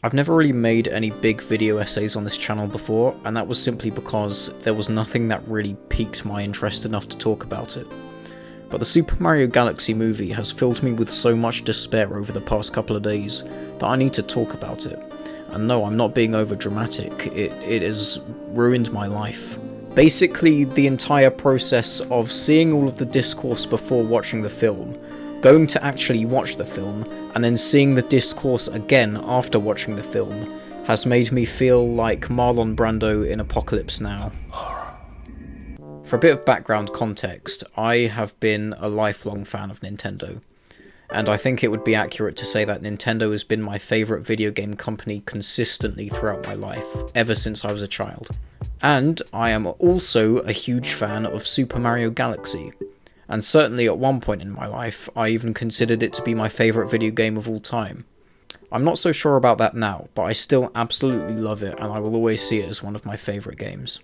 I've never really made any big video essays on this channel before, and that was simply because there was nothing that really piqued my interest enough to talk about it. But the Super Mario Galaxy movie has filled me with so much despair over the past couple of days that I need to talk about it. And no, I'm not being over dramatic, it has ruined my life. Basically, the entire process of seeing all of the discourse before watching the film, going to actually watch the film, and then seeing the discourse again after watching the film, has made me feel like Marlon Brando in Apocalypse Now. For a bit of background context, I have been a lifelong fan of Nintendo, and I think it would be accurate to say that Nintendo has been my favourite video game company consistently throughout my life, ever since I was a child. And I am also a huge fan of Super Mario Galaxy, and certainly at one point in my life, I even considered it to be my favourite video game of all time. I'm not so sure about that now, but I still absolutely love it, and I will always see it as one of my favourite games.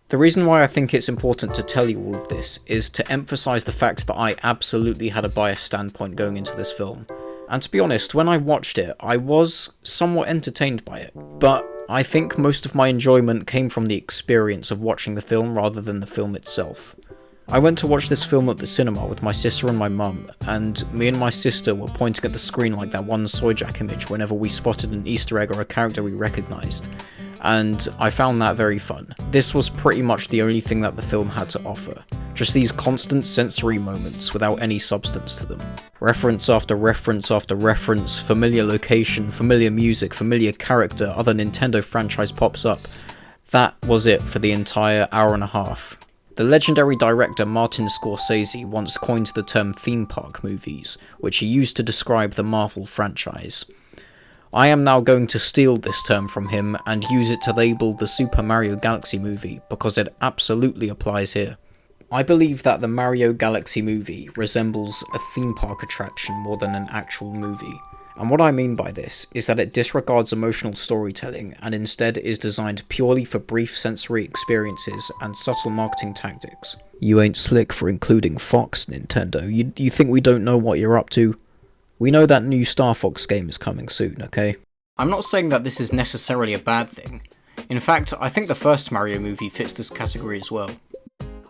The reason why I think it's important to tell you all of this is to emphasise the fact that I absolutely had a biased standpoint going into this film. And to be honest, when I watched it, I was somewhat entertained by it, but I think most of my enjoyment came from the experience of watching the film rather than the film itself. I went to watch this film at the cinema with my sister and my mum, and me and my sister were pointing at the screen like that one Soyjack image whenever we spotted an Easter egg or a character we recognised, and I found that very fun. This was pretty much the only thing that the film had to offer, just these constant sensory moments without any substance to them. Reference after reference after reference, familiar location, familiar music, familiar character, other Nintendo franchise pops up. That was it for the entire hour and a half. The legendary director Martin Scorsese once coined the term theme park movies, which he used to describe the Marvel franchise. I am now going to steal this term from him and use it to label the Super Mario Galaxy movie, because it absolutely applies here. I believe that the Mario Galaxy movie resembles a theme park attraction more than an actual movie. And what I mean by this is that it disregards emotional storytelling and instead is designed purely for brief sensory experiences and subtle marketing tactics. You ain't slick for including Fox, Nintendo. You think we don't know what you're up to? We know that new Star Fox game is coming soon, okay? I'm not saying that this is necessarily a bad thing. In fact, I think the first Mario movie fits this category as well.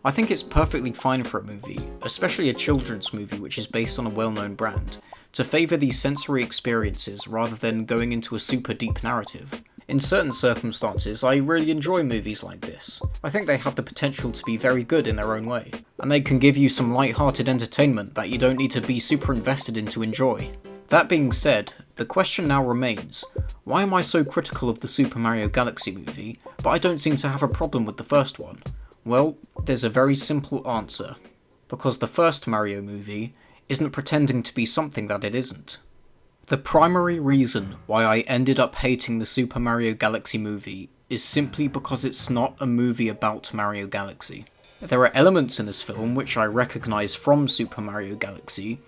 I think it's perfectly fine for a movie, especially a children's movie which is based on a well-known brand, to favour these sensory experiences rather than going into a super deep narrative. In certain circumstances, I really enjoy movies like this. I think they have the potential to be very good in their own way, and they can give you some light-hearted entertainment that you don't need to be super invested in to enjoy. That being said, the question now remains, why am I so critical of the Super Mario Galaxy movie, but I don't seem to have a problem with the first one? Well, there's a very simple answer. Because the first Mario movie isn't pretending to be something that it isn't. The primary reason why I ended up hating the Super Mario Galaxy movie is simply because it's not a movie about Mario Galaxy. There are elements in this film which I recognise from Super Mario Galaxy,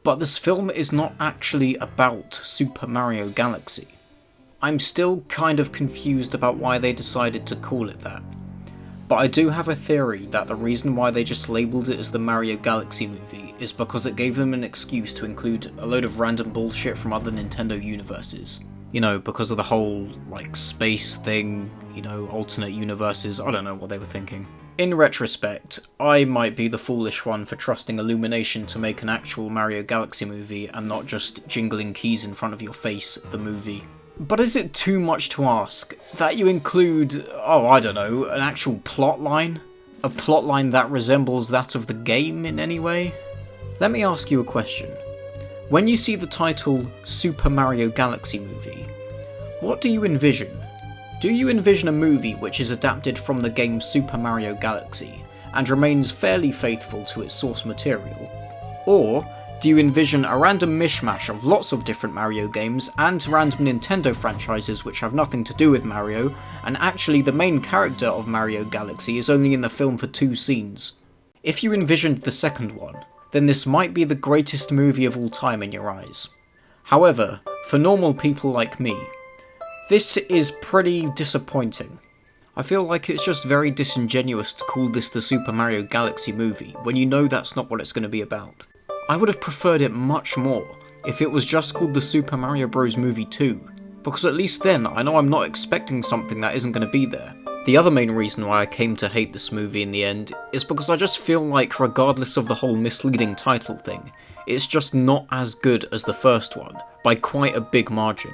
but this film is not actually about Super Mario Galaxy. I'm still kind of confused about why they decided to call it that. But I do have a theory that the reason why they just labelled it as the Mario Galaxy movie is because it gave them an excuse to include a load of random bullshit from other Nintendo universes. You know, because of the whole, like, space thing, you know, alternate universes, I don't know what they were thinking. In retrospect, I might be the foolish one for trusting Illumination to make an actual Mario Galaxy movie and not just jingling keys in front of your face, the movie. But is it too much to ask that you include, I don't know, an actual plotline? A plotline that resembles that of the game in any way? Let me ask you a question. When you see the title Super Mario Galaxy movie, what do you envision? Do you envision a movie which is adapted from the game Super Mario Galaxy and remains fairly faithful to its source material? Or do you envision a random mishmash of lots of different Mario games and random Nintendo franchises which have nothing to do with Mario, and actually the main character of Mario Galaxy is only in the film for 2 scenes? If you envisioned the second one, then this might be the greatest movie of all time in your eyes. However, for normal people like me, this is pretty disappointing. I feel like it's just very disingenuous to call this the Super Mario Galaxy movie when you know that's not what it's going to be about. I would have preferred it much more if it was just called the Super Mario Bros. Movie 2, because at least then I know I'm not expecting something that isn't going to be there. The other main reason why I came to hate this movie in the end is because I just feel like, regardless of the whole misleading title thing, it's just not as good as the first one, by quite a big margin.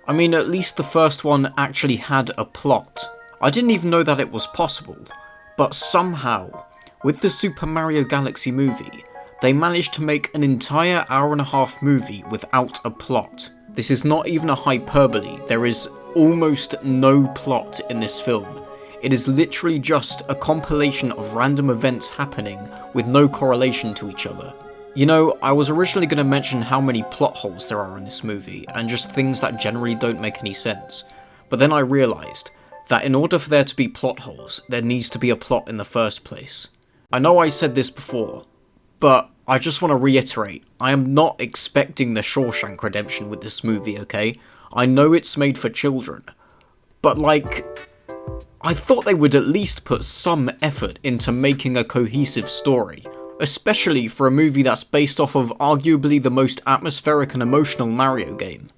I mean, at least the first one actually had a plot. I didn't even know that it was possible, but somehow, with the Super Mario Galaxy movie, they managed to make an entire hour-and-a-half movie without a plot. This is not even a hyperbole, there is almost no plot in this film. It is literally just a compilation of random events happening with no correlation to each other. You know, I was originally going to mention how many plot holes there are in this movie, and just things that generally don't make any sense, but then I realised that in order for there to be plot holes, there needs to be a plot in the first place. I know I said this before, but I just want to reiterate, I am not expecting the Shawshank Redemption with this movie, okay? I know it's made for children, but like, I thought they would at least put some effort into making a cohesive story, especially for a movie that's based off of arguably the most atmospheric and emotional Mario game.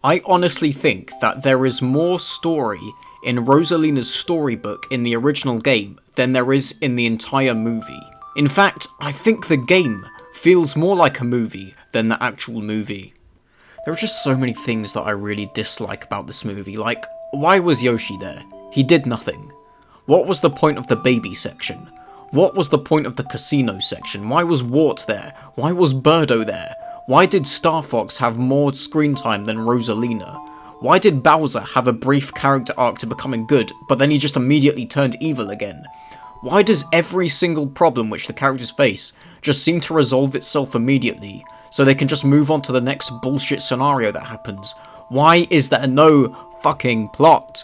I honestly think that there is more story in Rosalina's storybook in the original game than there is in the entire movie. In fact, I think the game feels more like a movie than the actual movie. There are just so many things that I really dislike about this movie, like, why was Yoshi there? He did nothing. What was the point of the baby section? What was the point of the casino section? Why was Wart there? Why was Birdo there? Why did Star Fox have more screen time than Rosalina? Why did Bowser have a brief character arc to becoming good, but then he just immediately turned evil again? Why does every single problem which the characters face just seem to resolve itself immediately, so they can just move on to the next bullshit scenario that happens? Why is there no fucking plot?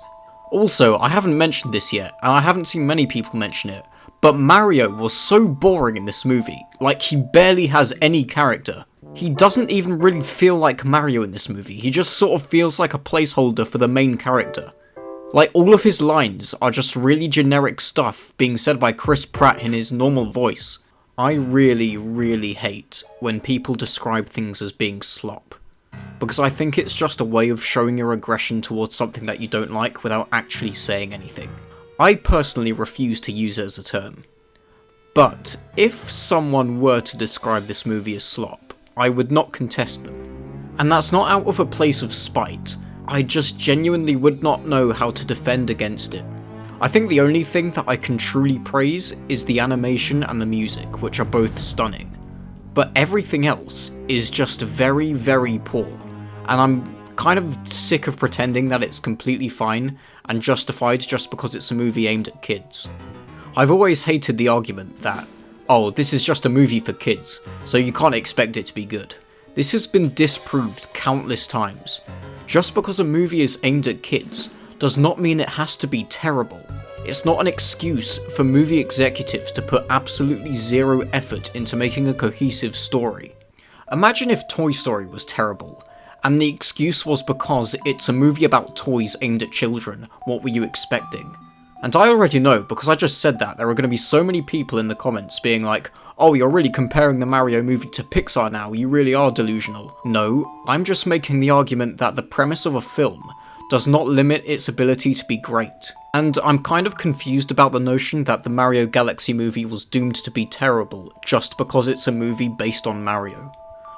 Also, I haven't mentioned this yet, and I haven't seen many people mention it, but Mario was so boring in this movie, like he barely has any character. He doesn't even really feel like Mario in this movie, he just sort of feels like a placeholder for the main character. Like, all of his lines are just really generic stuff being said by Chris Pratt in his normal voice. I really hate when people describe things as being slop, because I think it's just a way of showing your aggression towards something that you don't like without actually saying anything. I personally refuse to use it as a term, but if someone were to describe this movie as slop, I would not contest them. And that's not out of a place of spite, I just genuinely would not know how to defend against it. I think the only thing that I can truly praise is the animation and the music, which are both stunning. But everything else is just very poor, and I'm kind of sick of pretending that it's completely fine and justified just because it's a movie aimed at kids. I've always hated the argument that, oh, this is just a movie for kids, so you can't expect it to be good. This has been disproved countless times. Just because a movie is aimed at kids does not mean it has to be terrible. It's not an excuse for movie executives to put absolutely zero effort into making a cohesive story. Imagine if Toy Story was terrible, and the excuse was because it's a movie about toys aimed at children. What were you expecting? And I already know, because I just said that, there are going to be so many people in the comments being like, oh, you're really comparing the Mario movie to Pixar now, you really are delusional. No, I'm just making the argument that the premise of a film does not limit its ability to be great. And I'm kind of confused about the notion that the Mario Galaxy movie was doomed to be terrible just because it's a movie based on Mario.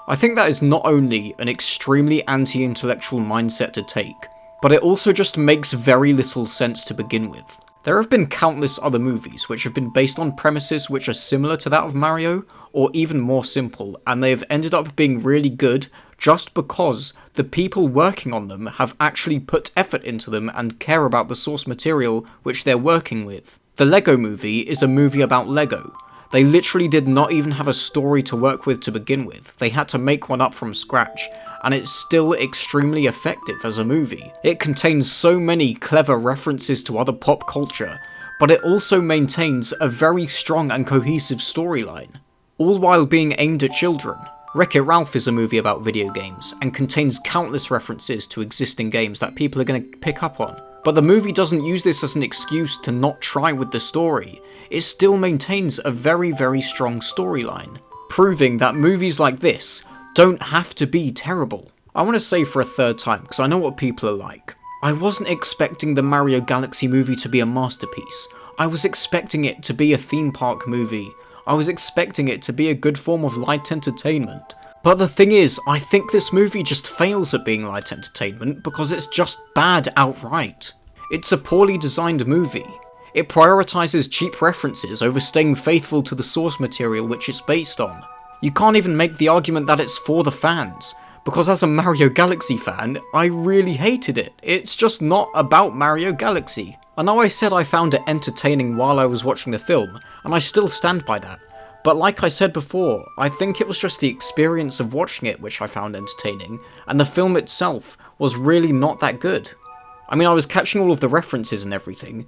I think that is not only an extremely anti-intellectual mindset to take, but it also just makes very little sense to begin with. There have been countless other movies which have been based on premises which are similar to that of Mario, or even more simple, and they have ended up being really good just because the people working on them have actually put effort into them and care about the source material which they're working with. The Lego Movie is a movie about Lego. They literally did not even have a story to work with to begin with. They had to make one up from scratch, and it's still extremely effective as a movie. It contains so many clever references to other pop culture, but it also maintains a very strong and cohesive storyline, all while being aimed at children. Wreck-It Ralph is a movie about video games, and contains countless references to existing games that people are going to pick up on. But the movie doesn't use this as an excuse to not try with the story. It still maintains a very strong storyline, proving that movies like this don't have to be terrible. I want to say for a third time, because I know what people are like. I wasn't expecting the Mario Galaxy movie to be a masterpiece. I was expecting it to be a theme park movie. I was expecting it to be a good form of light entertainment. But the thing is, I think this movie just fails at being light entertainment because it's just bad outright. It's a poorly designed movie. It prioritises cheap references over staying faithful to the source material which it's based on. You can't even make the argument that it's for the fans, because as a Mario Galaxy fan, I really hated it. It's just not about Mario Galaxy. I know I said I found it entertaining while I was watching the film, and I still stand by that. But like I said before, I think it was just the experience of watching it which I found entertaining, and the film itself was really not that good. I mean, I was catching all of the references and everything,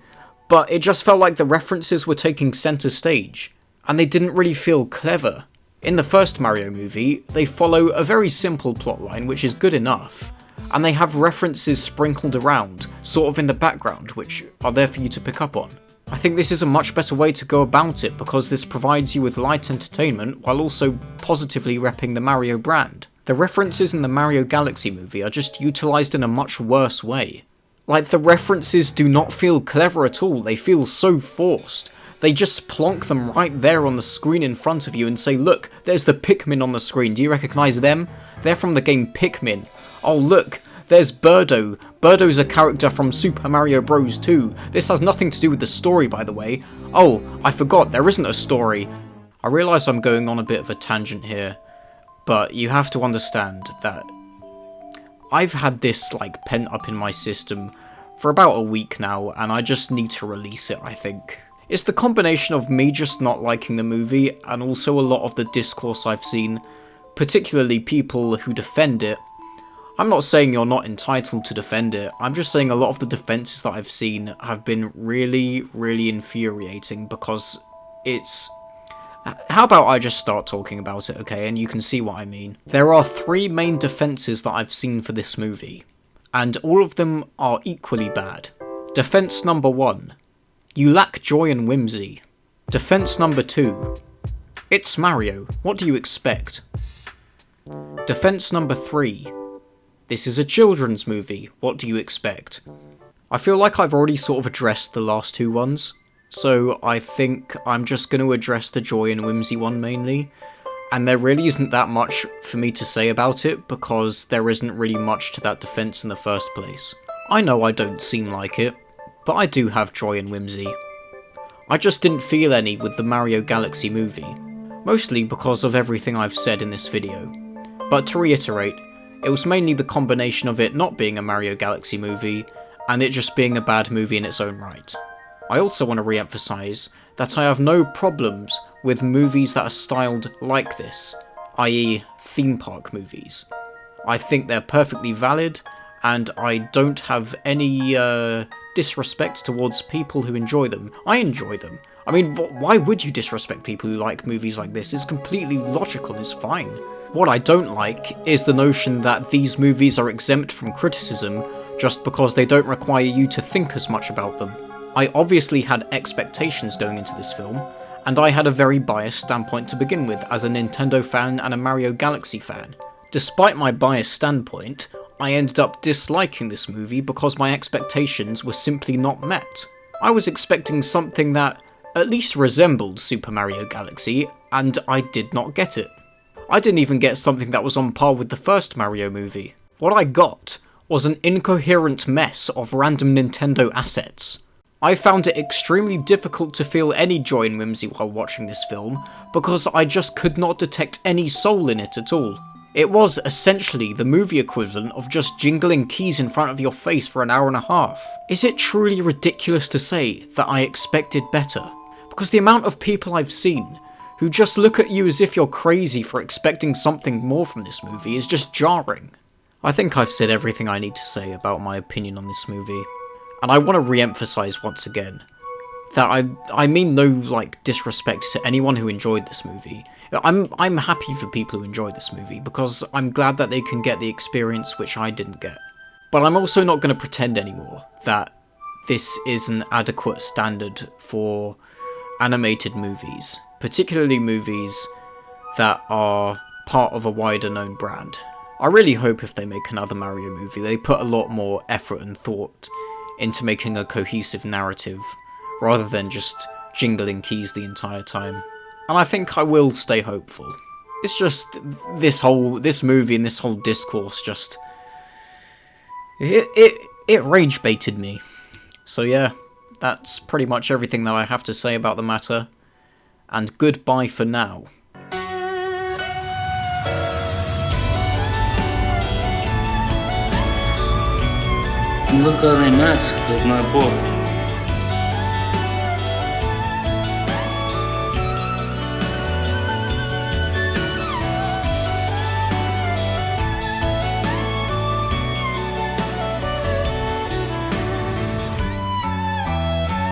but it just felt like the references were taking centre stage, and they didn't really feel clever. In the first Mario movie, they follow a very simple plotline which is good enough, and they have references sprinkled around, sort of in the background, which are there for you to pick up on. I think this is a much better way to go about it because this provides you with light entertainment while also positively repping the Mario brand. The references in the Mario Galaxy movie are just utilised in a much worse way. Like, the references do not feel clever at all, they feel so forced. They just plonk them right there on the screen in front of you and say, look, there's the Pikmin on the screen, do you recognise them? They're from the game Pikmin. Oh look, there's Birdo. Birdo's a character from Super Mario Bros. 2. This has nothing to do with the story, by the way. Oh, I forgot, there isn't a story. I realise I'm going on a bit of a tangent here, but you have to understand that I've had this, pent up in my system for about a week now, and I just need to release it, I think. It's the combination of me just not liking the movie, and also a lot of the discourse I've seen, particularly people who defend it. I'm not saying you're not entitled to defend it, I'm just saying a lot of the defences that I've seen have been really, really infuriating, because it's... How about I just start talking about it, okay, and you can see what I mean. There are 3 main defences that I've seen for this movie, and all of them are equally bad. Defence number 1. You lack joy and whimsy. Defense number 2. It's Mario, what do you expect? Defense number 3. This is a children's movie, what do you expect? I feel like I've already sort of addressed the last 2 ones, so I think I'm just going to address the joy and whimsy one mainly, and there really isn't that much for me to say about it because there isn't really much to that defense in the first place. I know I don't seem like it, but I do have joy and whimsy. I just didn't feel any with the Mario Galaxy movie, mostly because of everything I've said in this video. But to reiterate, it was mainly the combination of it not being a Mario Galaxy movie, and it just being a bad movie in its own right. I also want to re-emphasise that I have no problems with movies that are styled like this, i.e. theme park movies. I think they're perfectly valid, and I don't have any disrespect towards people who enjoy them. I enjoy them. I mean, why would you disrespect people who like movies like this? It's completely logical, it's fine. What I don't like is the notion that these movies are exempt from criticism just because they don't require you to think as much about them. I obviously had expectations going into this film, and I had a very biased standpoint to begin with as a Nintendo fan and a Mario Galaxy fan. Despite my biased standpoint, I ended up disliking this movie because my expectations were simply not met. I was expecting something that at least resembled Super Mario Galaxy, and I did not get it. I didn't even get something that was on par with the first Mario movie. What I got was an incoherent mess of random Nintendo assets. I found it extremely difficult to feel any joy and whimsy while watching this film, because I just could not detect any soul in it at all. It was essentially the movie equivalent of just jingling keys in front of your face for an hour and a half. Is it truly ridiculous to say that I expected better? Because the amount of people I've seen who just look at you as if you're crazy for expecting something more from this movie is just jarring. I think I've said everything I need to say about my opinion on this movie, and I want to re-emphasise once again that I mean no disrespect to anyone who enjoyed this movie. I'm happy for people who enjoy this movie because I'm glad that they can get the experience which I didn't get. But I'm also not going to pretend anymore that this is an adequate standard for animated movies, particularly movies that are part of a wider known brand. I really hope if they make another Mario movie, they put a lot more effort and thought into making a cohesive narrative, rather than just jingling keys the entire time. And I think I will stay hopeful. It's just, this movie and this whole discourse just... It rage baited me. So yeah, that's pretty much everything that I have to say about the matter. And goodbye for now. Look at the mask of my boy.